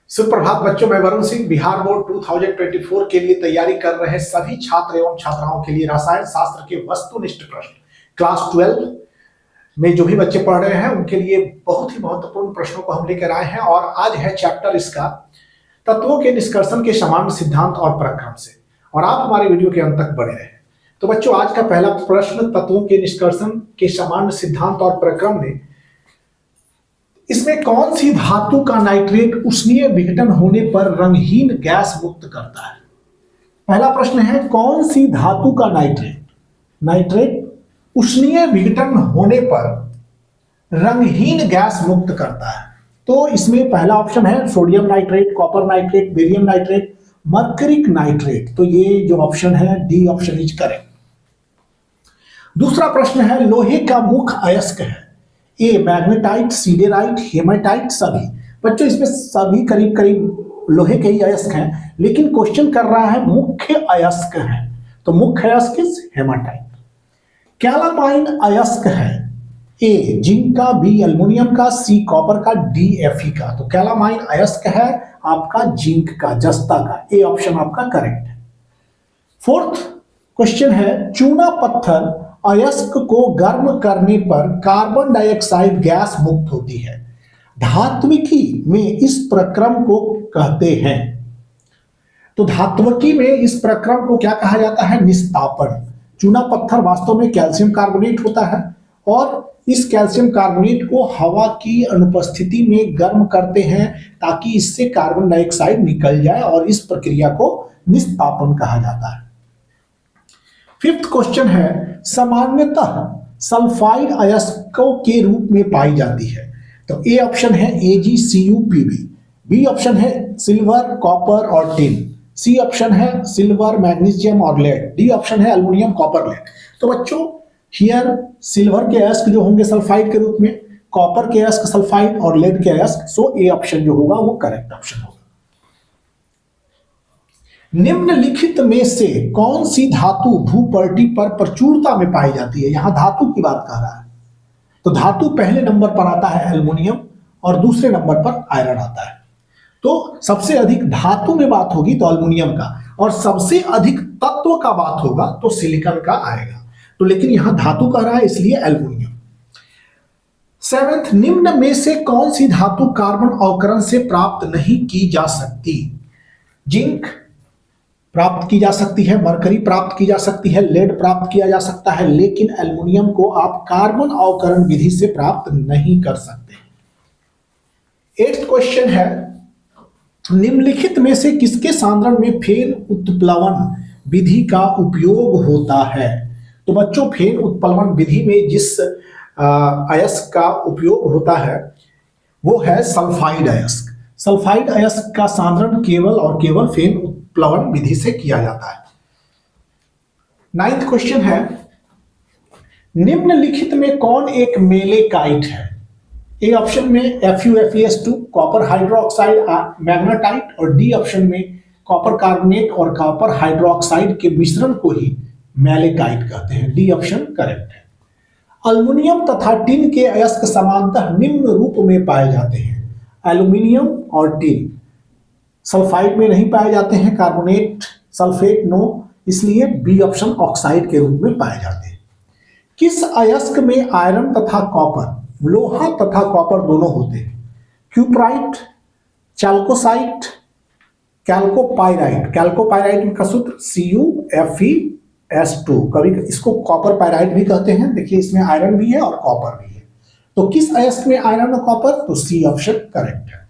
सुप्रभात बच्चों, मैं वरुण सिंह बिहार बोर्ड 2024 के लिए तैयारी कर रहे सभी छात्र एवं छात्राओं के लिए रसायन शास्त्र के वस्तुनिष्ठ प्रश्न क्लास 12 में जो भी बच्चे पढ़ रहे हैं उनके लिए बहुत ही महत्वपूर्ण प्रश्नों को हम लेकर आए हैं। और आज है चैप्टर इसका तत्वों के निष्कर्षण के सामान्य सिद्धांत और प्रक्रम से, और आप हमारे वीडियो के अंत तक बने रहें। तो बच्चों, आज का पहला प्रश्न तत्वों के निष्कर्षण के सामान्य सिद्धांत और प्रक्रम में इसमें कौन सी धातु का नाइट्रेट उष्णीय विघटन होने पर रंगहीन गैस मुक्त करता है। पहला प्रश्न है, कौन सी धातु का नाइट्रेट उष्णीय विघटन होने पर रंगहीन गैस मुक्त करता है। तो इसमें पहला ऑप्शन है sodium nitrate, copper nitrate, barium nitrate, mercuric nitrate. तो ये जो ऑप्शन है डी ऑप्शन इज करेक्ट। दूसरा प्रश्न है, लोहे का मुख्य अयस्क है ए मैग्नेटाइट, सीडेराइट, हेमाटाइट, सभी। बच्चों, इसमें सभी करीब करीब लोहे के ही अयस्क हैं, लेकिन क्वेश्चन कर रहा है मुख्य अयस्क है, तो मुख्य अयस्क हेमाटाइट। कैलामाइन अयस्क है ए जिंक का, बी एल्युमिनियम का, सी कॉपर का, डी एफई का। तो कैलामाइन अयस्क है आपका जिंक का, जस्ता का। ए ऑप्शन आपका करेक्ट है। फोर्थ क्वेश्चन है, चूना पत्थर अयस्क को गर्म करने पर कार्बन डाइऑक्साइड गैस मुक्त होती है। धात्विकी में इस प्रक्रम को कहते हैं। तो धात्विकी में इस प्रक्रम को क्या कहा जाता है? निस्तापन। चूना पत्थर वास्तव में कैल्शियम कार्बोनेट होता है और इस कैल्शियम कार्बोनेट को हवा की अनुपस्थिति में गर्म करते हैं ताकि इससे कार्बन डाइऑक्साइड निकल जाए, और इस प्रक्रिया को निस्तापन कहा जाता है। फिफ्थ क्वेश्चन है, सामान्यतः सल्फाइड अयस्कों के रूप में पाई जाती है। तो ए ऑप्शन है AgCuPb, बी ऑप्शन है सिल्वर, कॉपर और टिन, सी ऑप्शन है सिल्वर, मैग्नीशियम और लेड, डी ऑप्शन है एल्युमिनियम, कॉपर, लेड। तो बच्चों, हियर सिल्वर के अयस्क जो होंगे सल्फाइड के रूप में, कॉपर के अयस्क सल्फाइड और लेड के अयस्क, सो ए ऑप्शन जो होगा वो करेक्ट ऑप्शन होगा। निम्नलिखित में से कौन सी धातु भूपर्टी पर प्रचुरता में पाई जाती है? यहां धातु की बात कर रहा है, तो धातु पहले नंबर पर आता है एल्युमिनियम और दूसरे नंबर पर आयरन आता है। तो सबसे अधिक धातु में बात होगी तो एल्युमिनियम का, और सबसे अधिक तत्व का बात होगा तो सिलिकॉन का आएगा। तो लेकिन यहां धातु कह रहा है इसलिए एल्युमिनियम। सेवेंथ, निम्न में से कौन सी धातु कार्बन अवकरण से प्राप्त नहीं की जा सकती? जिंक प्राप्त की जा सकती है, मरकरी प्राप्त की जा सकती है, लेड प्राप्त किया जा सकता है, लेकिन एल्युमिनियम को आप कार्बन अवकरण विधि से प्राप्त नहीं कर सकते। एट्थ क्वेश्चन है, निम्नलिखित में से किसके सांद्रण में फेन उत्प्लवन विधि का उपयोग होता है? तो बच्चों, फेन उत्प्लवन विधि में जिस अयस्क का उपयोग होता है वो है सल्फाइड अयस्क। सल्फाइड अयस्क का सांद्रण केवल और केवल फेन उत्प्लवन विधि से किया जाता है। नाइन्थ क्वेश्चन है, निम्नलिखित में कौन एक मेलेकाइट है? ए ऑप्शन में FuFeS2, कॉपर हाइड्रोक्साइड मैग्नेटाइट, और डी ऑप्शन में कॉपर कार्बोनेट और कॉपर हाइड्रोक्साइड के मिश्रण को ही मेलेकाइट कहते हैं। डी ऑप्शन करेक्ट है। एल्युमिनियम तथा टिन के अयस्क समानतः निम्न रूप में पाए जाते हैं। एल्युमिनियम और टिन सल्फाइड में नहीं पाए जाते हैं, कार्बोनेट, सल्फेट नो, इसलिए बी ऑप्शन ऑक्साइड के रूप में पाए जाते हैं। किस अयस्क में आयरन तथा कॉपर, लोहा तथा कॉपर दोनों होते हैं? क्यूप्राइट, चैल्कोसाइट, कैल्कोपाइराइट। कैल्कोपाइराइट का सूत्र CuFeS2, कभी इसको कॉपर पाइराइट भी कहते हैं। देखिए, इसमें आयरन भी है और कॉपर भी है। तो किस अयस्क में आयरन और कॉपर? तो सी ऑप्शन करेक्ट है।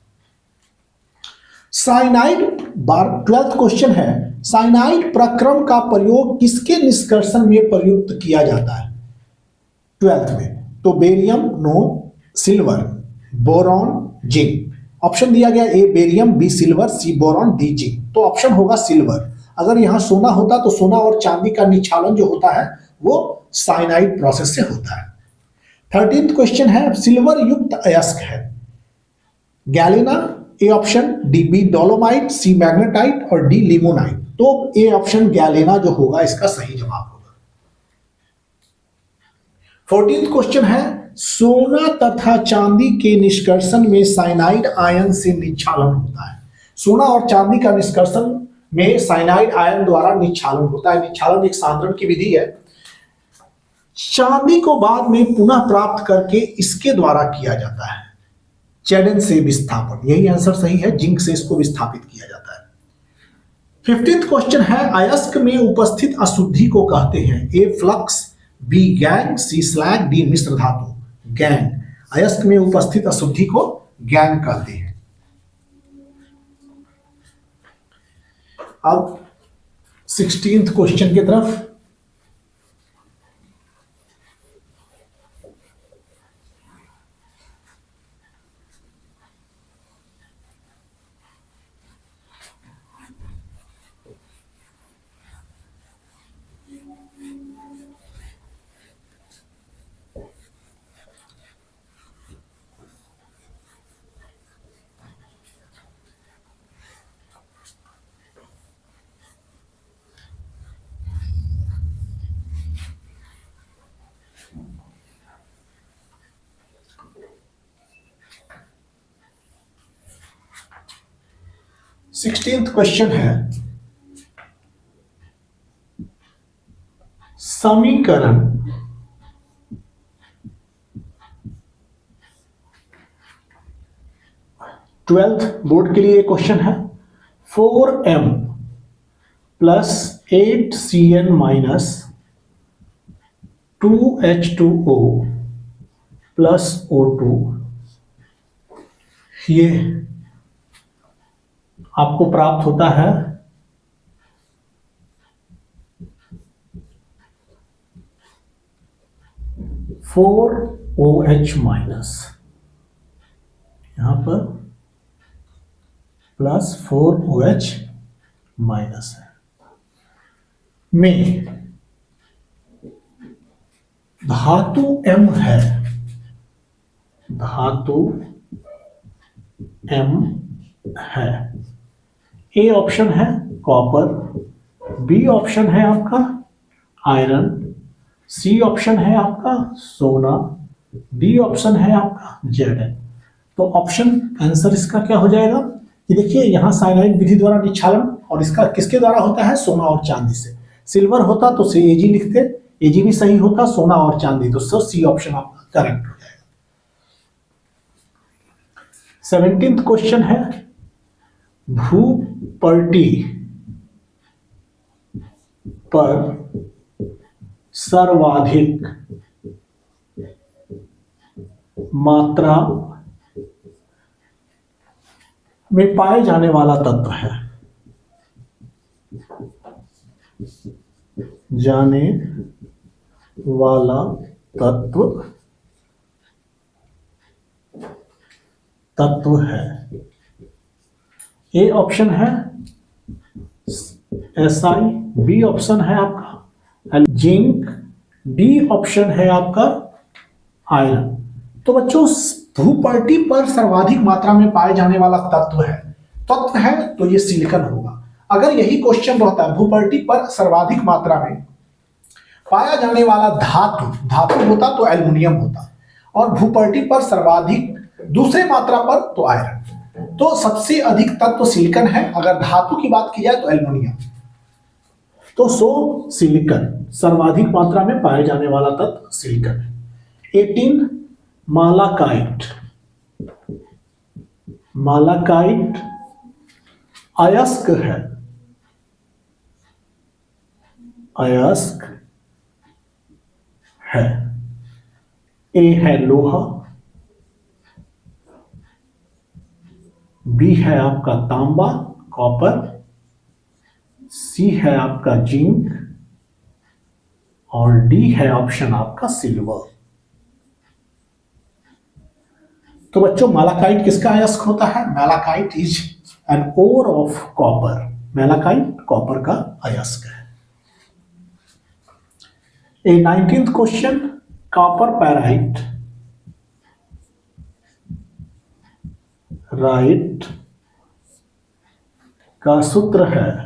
साइनाइड 12th क्वेश्चन है, साइनाइड प्रक्रम का प्रयोग किसके निष्कर्षण में प्रयुक्त किया जाता है 12th में? तो barium no, silver, boron, zinc. Option दिया गया A barium, B silver, C boron, D zinc. तो ऑप्शन होगा सिल्वर। अगर यहां सोना होता तो सोना और चांदी का निक्षालन जो होता है वो साइनाइड प्रोसेस से होता है। 13th क्वेश्चन है, सिल्वर युक्त अयस्क है galena, A option, D B dolomite, C magnetite और डी लिमोनाइट। तो ए ऑप्शन गैलेना जो होगा इसका सही जवाब होगा। 14th क्वेश्चन है, सोना तथा चांदी के निष्कर्षण में साइनाइड आयन से निक्षालन होता है। सोना और चांदी का निष्कर्षण में साइनाइड आयन द्वारा निक्षालन होता है। निक्षालन एक सांद्रण की विधि है। चांदी को बाद में पुनः प्राप्त करके इसके द्वारा किया जाता है चैडन से विस्थापन। यही आंसर सही है, जिंक से इसको विस्थापित किया जाता है। 15th क्वेश्चन है, अयस्क में उपस्थित अशुद्धि को कहते हैं ए फ्लक्स, बी गैंग, सी स्लैग, डी मिश्र धातु। गैंग, अयस्क में उपस्थित अशुद्धि को गैंग कहते हैं। अब 16th क्वेश्चन की तरफ। सिक्सटीन्थ क्वेश्चन है, समीकरण 12th बोर्ड के लिए क्वेश्चन है। 4m plus 8cn minus 2h2o plus O2, ये आपको प्राप्त होता है 4OH माइनस, यहां पर प्लस 4OH माइनस है, में धातु M है, धातु M है। ए ऑप्शन है कॉपर, बी ऑप्शन है आपका आयरन, सी ऑप्शन है आपका सोना, डी ऑप्शन है आपका जेडन। तो ऑप्शन आंसर इसका क्या हो जाएगा कि देखिए यहां साइनाइड विधि द्वारा निक्षालन, और इसका किसके द्वारा होता है, सोना और चांदी से। सिल्वर होता तो से एजी लिखते, एजी भी सही होता, सोना और चांदी, तो सी ऑप्शन आपका करेक्ट हो जाएगा। 17th क्वेश्चन है, भूपर्टी पर सर्वाधिक मात्रा में पाए जाने वाला तत्व है, जाने वाला तत्व है। ए ऑप्शन है SI, बी ऑप्शन है आपका जिंक, डी ऑप्शन है आपका आयरन। तो बच्चों भूपर्टी पर सर्वाधिक मात्रा में पाए जाने वाला तत्व है तो ये सिलिकॉन होगा। अगर यही क्वेश्चन रहता है भूपर्टी पर सर्वाधिक मात्रा में पाया जाने वाला धातु होता तो एल्युमिनियम होता, और भूपर्टी पर सर्वाधिक दूसरे मात्रा पर तो आयरन। तो सबसे अधिक तत्व सिलिकॉन है। अगर धातु की बात की जाए तो एल्युमिनियम। तो सिलिकॉन सर्वाधिक मात्रा में पाए जाने वाला तत्व सिलिकॉन है। 18 मालाकाइट अयस्क है, ए है लोहा, बी है आपका तांबा कॉपर, सी है आपका जिंक, और डी है ऑप्शन आपका सिल्वर। तो बच्चों मालाकाइट किसका अयस्क होता है, malachite is an ore of copper, malachite copper का अयस्क है। A 19th question, copper pyrite right का सूत्र है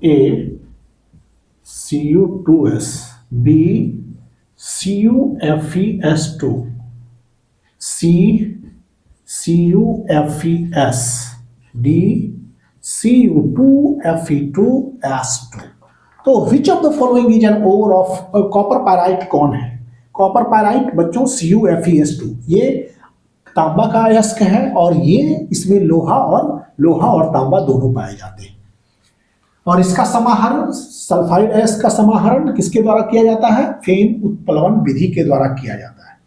A Cu2S, B CuFeS2, CuFeS, D Cu2Fe2S2। तो which of the following is an ore of copper pyrite कौन है? Copper pyrite बच्चों CuFeS2, ये तांबा का अयस्क है और ये इसमें लोहा और तांबा दोनों पाए जाते हैं। और इसका समाहरण, सल्फाइड अयस्क का समाहरण किसके द्वारा किया जाता है? फेन उत्प्लवन विधि के द्वारा किया जाता है।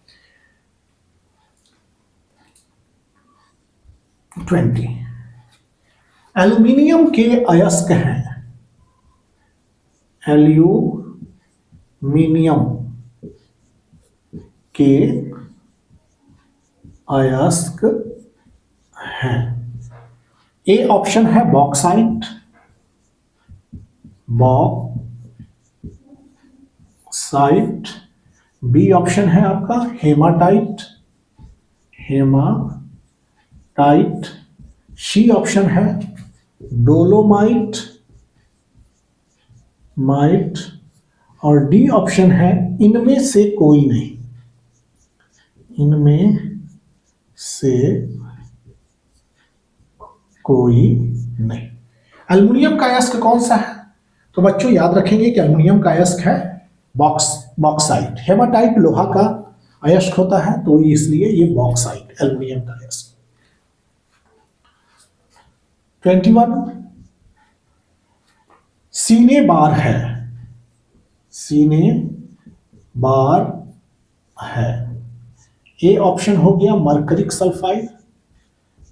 20 एल्यूमिनियम के अयस्क हैं, एल्यूमिनियम के अयस्क हैं। ए ऑप्शन है बॉक्साइट, बॉक्साइट। बी ऑप्शन है आपका हेमाटाइट, हेमाटाइट। सी ऑप्शन है डोलोमाइट, माइट। और डी ऑप्शन है इनमें से कोई नहीं, इनमें से कोई नहीं। एल्युमिनियम का अयस्क कौन सा है? तो बच्चों याद रखेंगे कि एल्युमिनियम का अयस्क है बॉक्साइट। हेमाटाइट लोहा का अयस्क होता है, तो इसलिए ये बॉक्साइट एल्युमिनियम का अयस्क। 21 सीने बार है, सीने बार है। ए ऑप्शन हो गया मर्करिक सल्फाइड,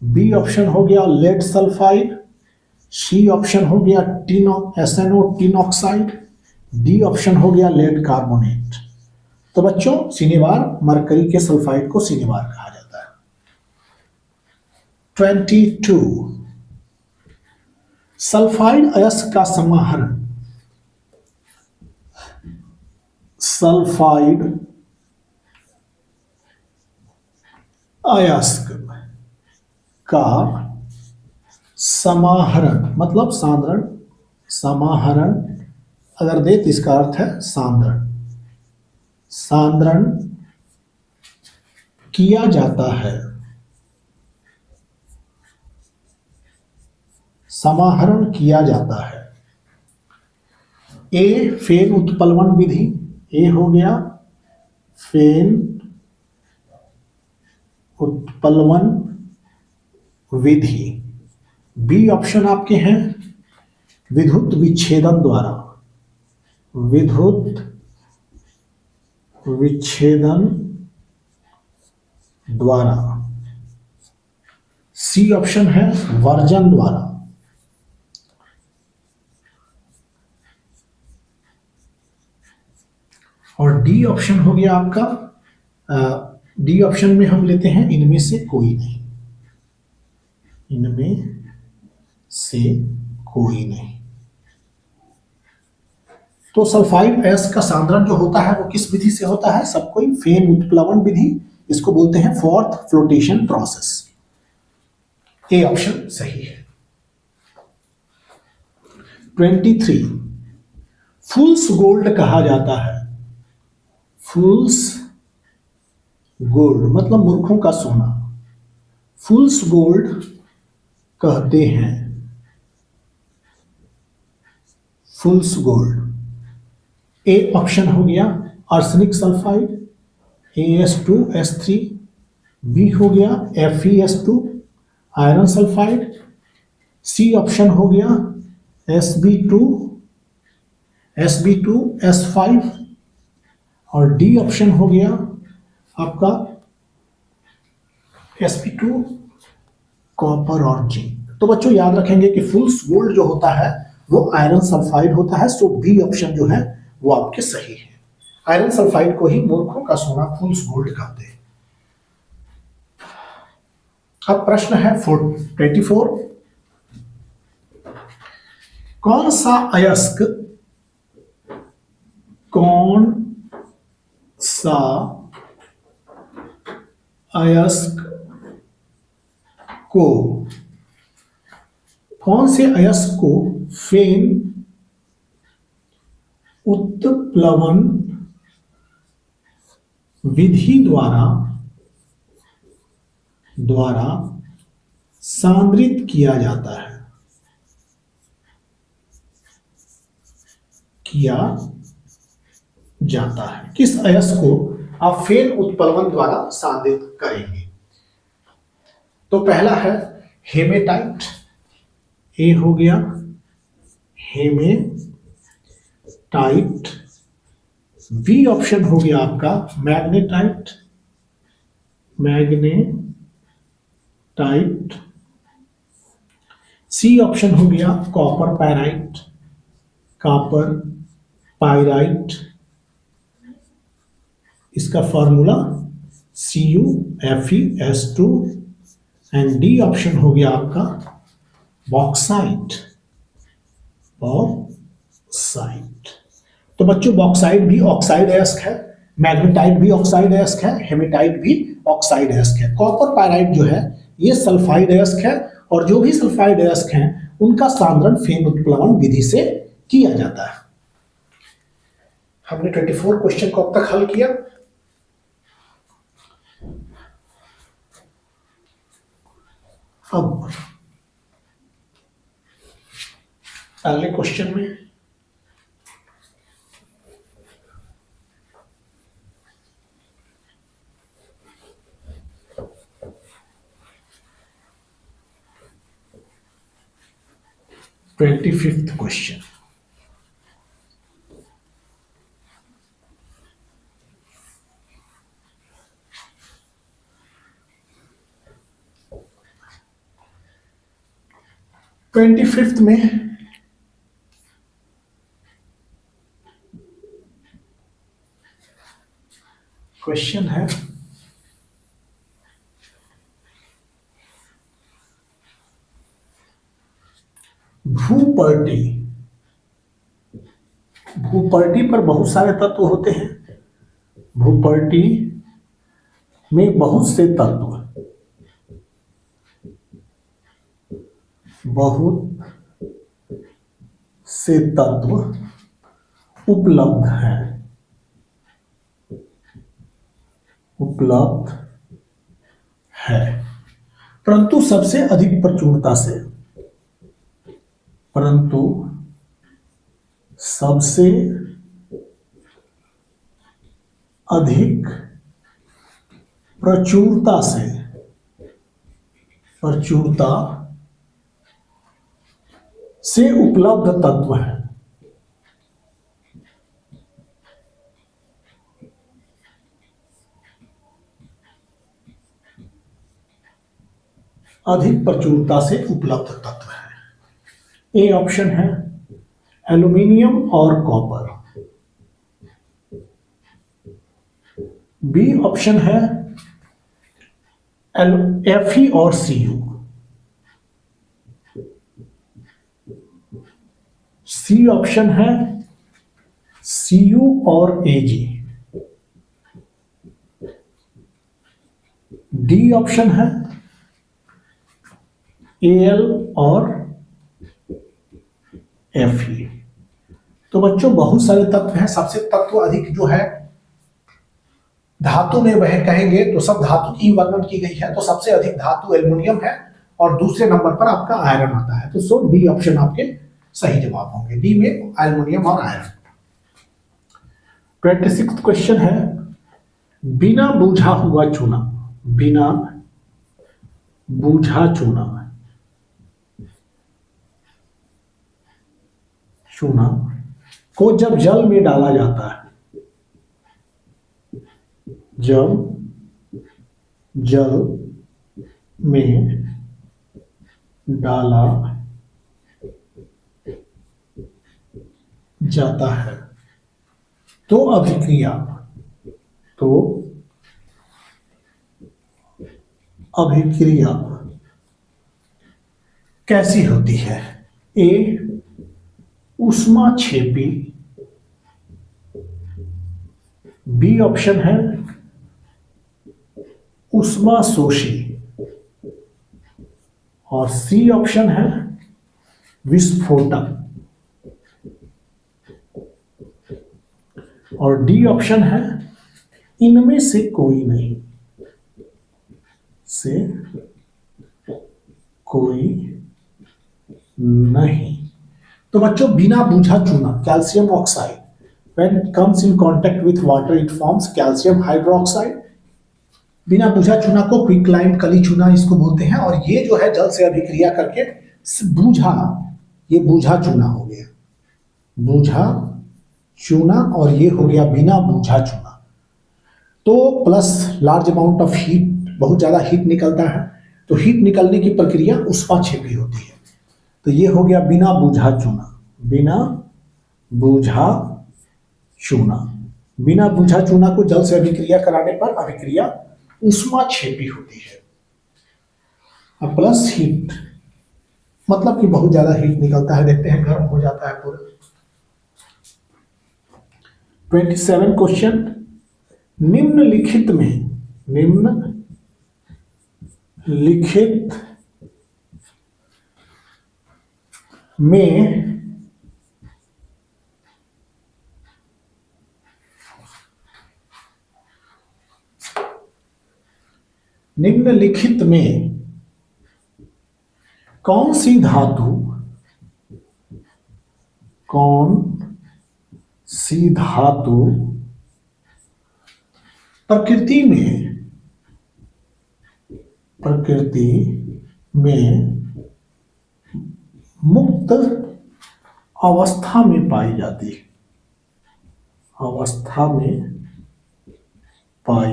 बी ऑप्शन हो गया लेड सल्फाइड, सी ऑप्शन हो गया SNO tin oxide, D option हो गया लेड कार्बोनेट। तो बच्चों सिनेबार मरकरी के सल्फाइड को सिनेबार कहा जाता है। 22 सल्फाइड अयस्क का समाहरण, सल्फाइड अयस्क का समाहरण मतलब सांद्रण, समाहरण अगर दे तो इसका अर्थ है सांद्रण, सांद्रण किया जाता है, समाहरण किया जाता है। ए फेन उत्प्लवन विधि, ए हो गया फेन उत्प्लवन विधि। बी ऑप्शन आपके हैं विद्युत विच्छेदन द्वारा, विद्युत विच्छेदन द्वारा। सी ऑप्शन है वर्जन द्वारा। और डी ऑप्शन हो गया आपका, डी ऑप्शन में हम लेते हैं इनमें से कोई नहीं, इनमें से कोई नहीं। तो सल्फाइड अयस्क का सांद्रण जो होता है वो किस विधि से होता है? सब कोई फेन उत्प्लवन विधि, इसको बोलते हैं fourth flotation process. A option सही है। 23 फुल्स गोल्ड कहा जाता है, फुल्स गोल्ड मतलब मूर्खों का सोना, फुल्स गोल्ड कहते हैं, फुल्स गोल्ड। ए ऑप्शन हो गया आर्सेनिक सल्फाइड AS2S3, बी हो गया FeS2 iron sulphide, C option हो गया SB2S5 और डी ऑप्शन हो गया आपका Sp2 कॉपर और जिंक। तो बच्चों याद रखेंगे कि फुल्स गोल्ड जो होता है वो आयरन सल्फाइड होता है, सो बी ऑप्शन जो है वो आपके सही है। आयरन सल्फाइड को ही मूर्खों का सोना फुल्स गोल्ड कहते हैं। अब प्रश्न है 24 कौन सा अयस्क, कौन सा अयस्क को, कौन से अयस्क को फेन उत्प्लवन विधि द्वारा सांद्रित किया जाता है, किस अयस्क को आप फेन उत्प्लवन द्वारा सांद्रित करेंगे? तो पहला है हेमेटाइट, ए हो गया हेमेटाइट। बी ऑप्शन हो गया आपका मैग्नेटाइट, सी ऑप्शन हो गया कॉपर पायराइट, इसका formula CuFeS2। And D option हो गया आपका बॉक्साइट। तो बच्चों बॉक्साइट भी ऑक्साइड अयस्क है, मैग्नेटाइट भी ऑक्साइड अयस्क है, हेमेटाइट भी ऑक्साइड अयस्क है। कॉपर पायराइट जो है ये सल्फाइड अयस्क है, और जो भी सल्फाइड अयस्क हैं उनका सांद्रण फेन उत्प्लवन विधि से किया जाता है। हमने 24 क्वेश्चन को अब तक हल किया। अब अगले क्वेश्चन में ट्वेंटी-5th क्वेश्चन। में क्वेश्चन है भूपर्टी पर बहुत सारे तत्व होते हैं। भूपर्टी में बहुत से तत्व उपलब्ध है, परंतु सबसे अधिक प्रचुरता से उपलब्ध तत्व है। अधिक प्रचुरता से उपलब्ध तत्व है। ए ऑप्शन है एल्यूमिनियम और कॉपर, बी ऑप्शन है Fe और Cu, सी ऑप्शन है Cu और Ag, डी ऑप्शन है Al और Fe। तो बच्चों बहुत सारे तत्व हैं, सबसे तत्व अधिक जो है धातु में वह कहेंगे तो सब धातु की वर्णन की गई है। तो सबसे अधिक धातु एल्युमिनियम है और दूसरे नंबर पर आपका आयरन आता है। तो सो डी ऑप्शन आपके सही जवाब होंगे, डी में एल्युमिनियम और आयरन। 26th क्वेश्चन है बिना बूझा हुआ चूना को जब जल में डाला जाता है, तो अभिक्रिया कैसी होती है? ए ऊष्माक्षेपी, बी ऑप्शन है ऊष्माशोषी, और सी ऑप्शन है विस्फोटक, और डी ऑप्शन है इनमें से कोई नहीं, से कोई नहीं। तो बच्चों बिना बूझा चूना calcium oxide when comes in contact with water it forms calcium hydroxide। बिना बूझा चूना को क्विकलाइम कली चूना इसको बोलते हैं, और ये जो है जल से अभिक्रिया करके बूझा, ये बूझा चूना हो गया, बूझा चूना, और ये हो गया बिना बूझा चूना। तो plus large amount of heat, बहुत ज्यादा हीट निकलता है, तो हीट निकलने की प्रक्रिया ऊष्माक्षेपी होती है। तो ये हो गया बिना बूझा चूना, बिना बूझा चूना। बिना बूझा चूना को जल से अभिक्रिया कराने पर अभिक्रिया ऊष्माक्षेपी होती है। अब प्लस हीट मतलब कि बहुत ज्यादा हीट निकलता है, देखते हैं गर्म हो जाता है पूरा। 27 क्वेश्चन, निम्नलिखित में निम्नलिखित में कौन सी धातु प्रकृति में मुक्त अवस्था में पाई जाती है, अवस्था में पाई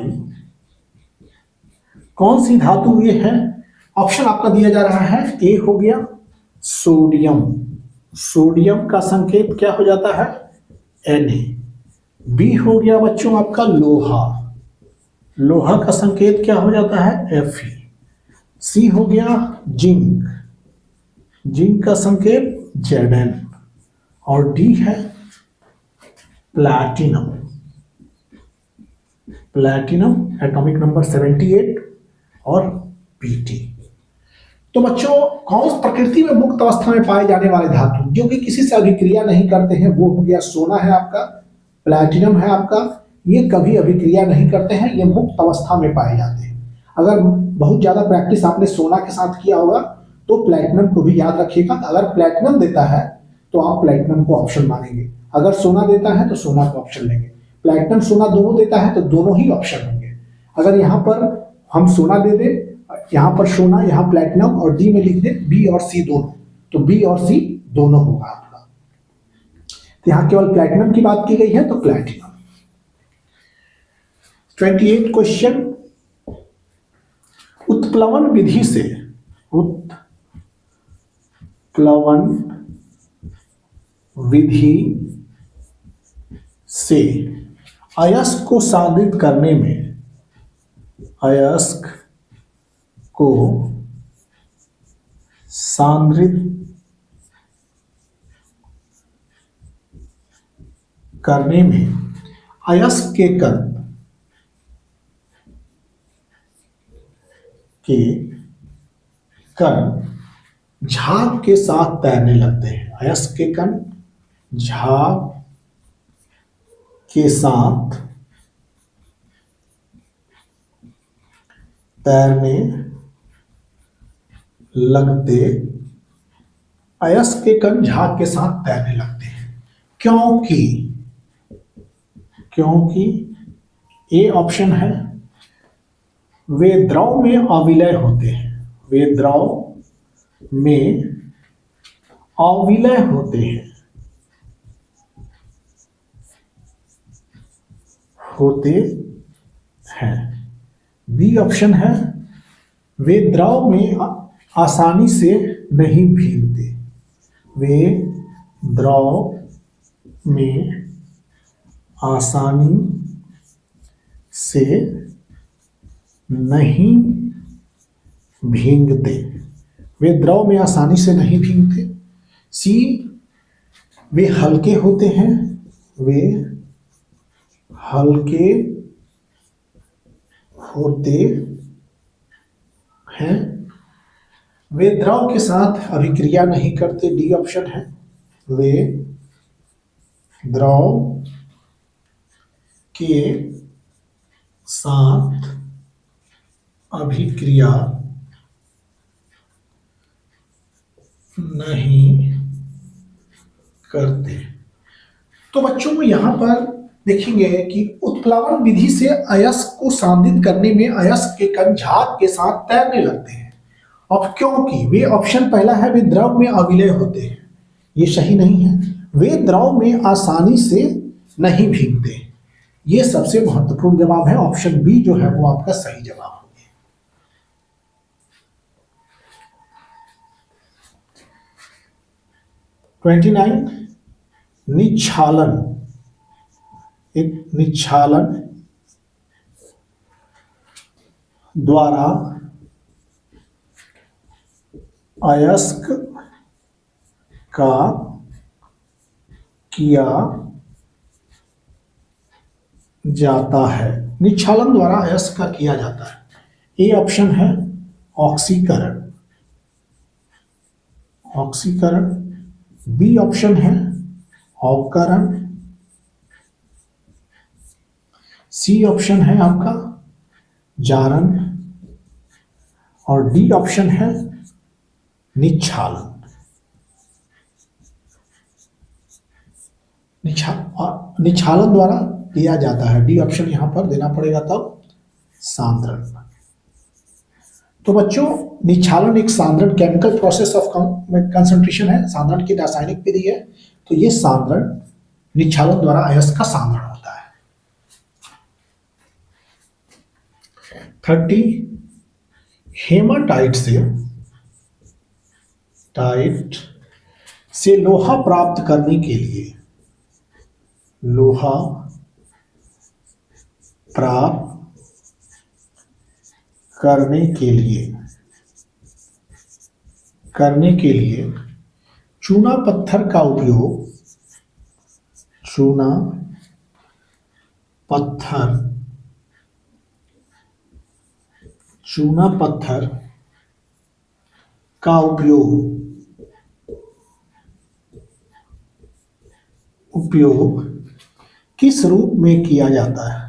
कौन सी धातु ये है? ऑप्शन आपका दिया जा रहा है, ए हो गया सोडियम, सोडियम का संकेत क्या हो जाता है? Na। बी हो गया बच्चों आपका लोहा, लोहा का संकेत क्या हो जाता है? Fe। सी हो गया जिंक, जिंक का संकेत Zn, और डी है प्लैटिनम, प्लैटिनम एटॉमिक नंबर 78 और Pt। तो बच्चों कौन प्रकृति में मुक्त अवस्था में पाए जाने वाले धातु जो कि किसी से अभिक्रिया नहीं करते हैं, वो हो गया सोना है आपका, प्लैटिनम है आपका, ये कभी अभिक्रिया नहीं करते हैं, ये मुक्त अवस्था में पाए जाते हैं। अगर बहुत ज्यादा प्रैक्टिस आपने सोना के साथ किया होगा तो प्लैटिनम को भी याद रखिएगा। अगर प्लैटिनम देता है तो आप प्लैटिनम को ऑप्शन मानेंगे, अगर सोना देता है तो सोना को ऑप्शन लेंगे। प्लैटिनम सोना दोनों देता है तो दोनों ही ऑप्शन होंगे। अगर यहाँ पर हम सोना दे दे, यहाँ पर सोना, यहाँ प्लैटिनम, और डी में लिख दे बी और सी दोनों, तो बी और सी दोनों होगा आपका। तो यहाँ केवल प्लैटिनम की बात की गई है तो प्लैटिनम। 28 क्वेश्चन, उत्प्लवन विधि से, उत्प्लवन विधि से अयस्क को सांद्रित करने में, अयस्क को सांद्रित करने में अयस्क के कण झाग के साथ तैरने लगते हैं। अयस्क के कण झाग के साथ तैरने लगते, अयस्क के कण झाग के साथ तैरने लगते हैं क्योंकि ए ऑप्शन है वे द्रव में अविलय होते हैं, वे द्रव में अविलय होते हैं। बी ऑप्शन है वे द्रव में आसानी से नहीं भीगते, वे द्रव में आसानी से नहीं भीगते, वे द्रव में आसानी से नहीं भीगते। सी वे हल्के होते हैं, वे हल्के होते हैं, वे द्रव के साथ अभिक्रिया नहीं करते। डी ऑप्शन है वे द्रव के साथ अभिक्रिया नहीं करते। तो बच्चों को यहां पर देखेंगे कि उत्प्लावन विधि से अयस्क को सांद्रित करने में अयस्क के कण झाग के साथ तैरने लगते हैं। अब क्योंकि वे, ऑप्शन पहला है, वे द्रव में अविलय होते हैं, ये सही नहीं है। वे द्रव में आसानी से नहीं भीगते, ये सबसे महत्वपूर्ण जवाब है। ऑप्शन बी जो है वो आपका सही जवाब हो गया। 29 निच्छालन। एक निच्छालन द्वारा अयस्क का किया जाता है। निच्छालन द्वारा अयस्क का किया जाता है। ए ऑप्शन है ऑक्सीकरण, ऑक्सीकरण। बी ऑप्शन है अवकरण। सी ऑप्शन है आपका जारण और डी ऑप्शन है निच्छालन। निच्छालन द्वारा किया जाता है, डी ऑप्शन यहां पर देना पड़ेगा तब सांद्रण। तो बच्चों निच्छालन एक सांद्रण केमिकल प्रोसेस ऑफ कंसंट्रेशन है, सांद्रण की रासायनिक विधि है। तो ये सांद्रण निच्छालन द्वारा अयस्क का सांद्रण होता है। 30 हेमाटाइट से लोहा प्राप्त करने के लिए, लोहा प्राप्त करने के लिए चूना पत्थर का उपयोग, चूना पत्थर का उपयोग किस रूप में किया जाता है?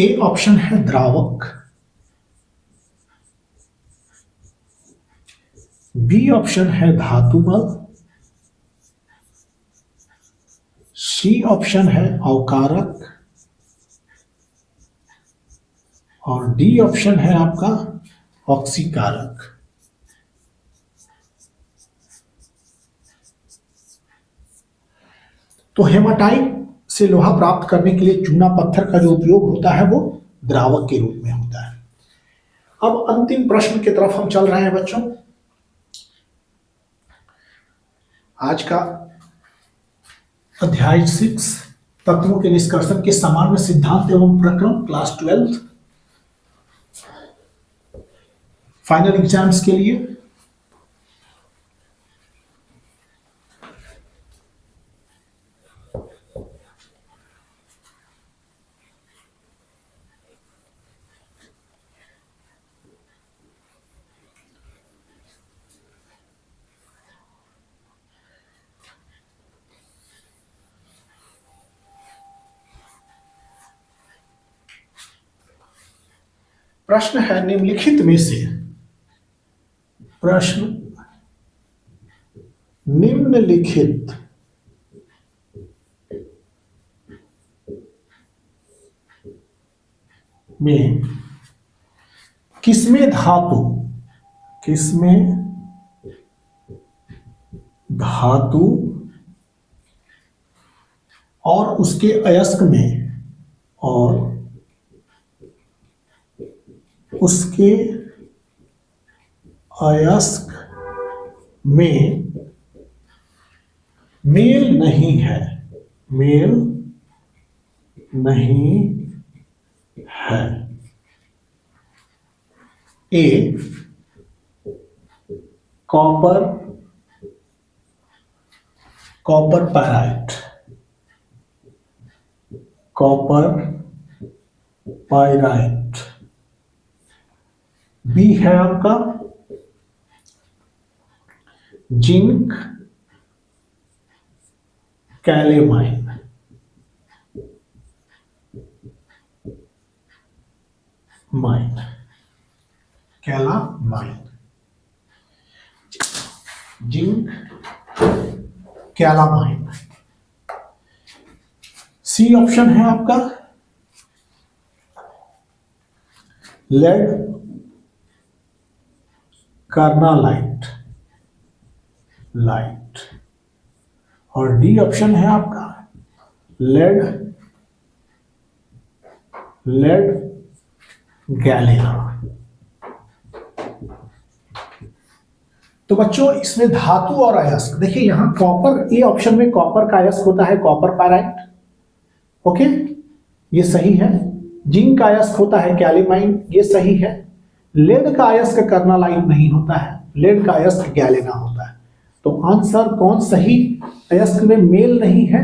ए ऑप्शन है द्रावक, बी ऑप्शन है धातुमल, सी ऑप्शन है अवकारक और डी ऑप्शन है आपका ऑक्सीकारक। तो हेमाटाइट से लोहा प्राप्त करने के लिए चूना पत्थर का जो उपयोग होता है वो द्रावक के रूप में होता है। अब अंतिम प्रश्न की तरफ हम चल रहे हैं बच्चों। आज का अध्याय 6 तत्वों के निष्कर्षण के सामान्य सिद्धांत एवं प्रक्रम, क्लास 12 फाइनल एग्जाम्स के लिए। प्रश्न है निम्नलिखित में से, प्रश्न निम्नलिखित में किसमें धातु और उसके अयस्क में मेल नहीं है, ए कॉपर पायराइट, बी है आपका zinc calamine, calamine, zinc calamine. C option है आपका लेड कार्नालाइट, लाइट। और डी ऑप्शन है आपका लेड गैलेना। तो बच्चों इसमें धातु और अयस्क, देखिए यहां कॉपर, ए ऑप्शन में कॉपर का अयस्क होता है कॉपर पायराइट, ओके ये सही है। जिंक का अयस्क होता है कैलेमाइन, ये सही है। लेड का अयस्क कार्नालाइट नहीं होता है, लेड का अयस्क गैलेना होता है। तो आंसर कौन सही अयस्क में मेल नहीं है,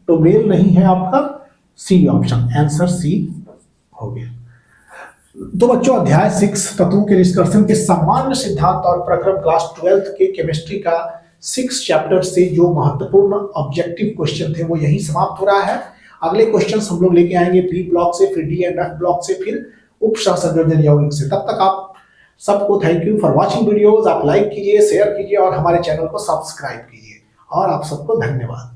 तो मेल नहीं है आपका सी ऑप्शन, आंसर सी हो गया। तो बच्चों अध्याय 6 तत्वों के निष्कर्षण के सामान्य सिद्धांत और प्रक्रम क्लास 12 के केमिस्ट्री का 6 चैप्टर से जो महत्वपूर्ण ऑब्जेक्टिव क्वेश्चन थे वो यही समाप्त हो रहा है। अगले क्वेश्चन हम लोग लेके आएंगे बी ब्लॉक से, फिर डी एंड एफ ब्लॉक से, फिर उप सहसंयोजन यौगिक से। तब तक आप सबको thank you for watching videos. आप लाइक कीजिए, शेयर कीजिए और हमारे चैनल को सब्सक्राइब कीजिए। और आप सबको धन्यवाद।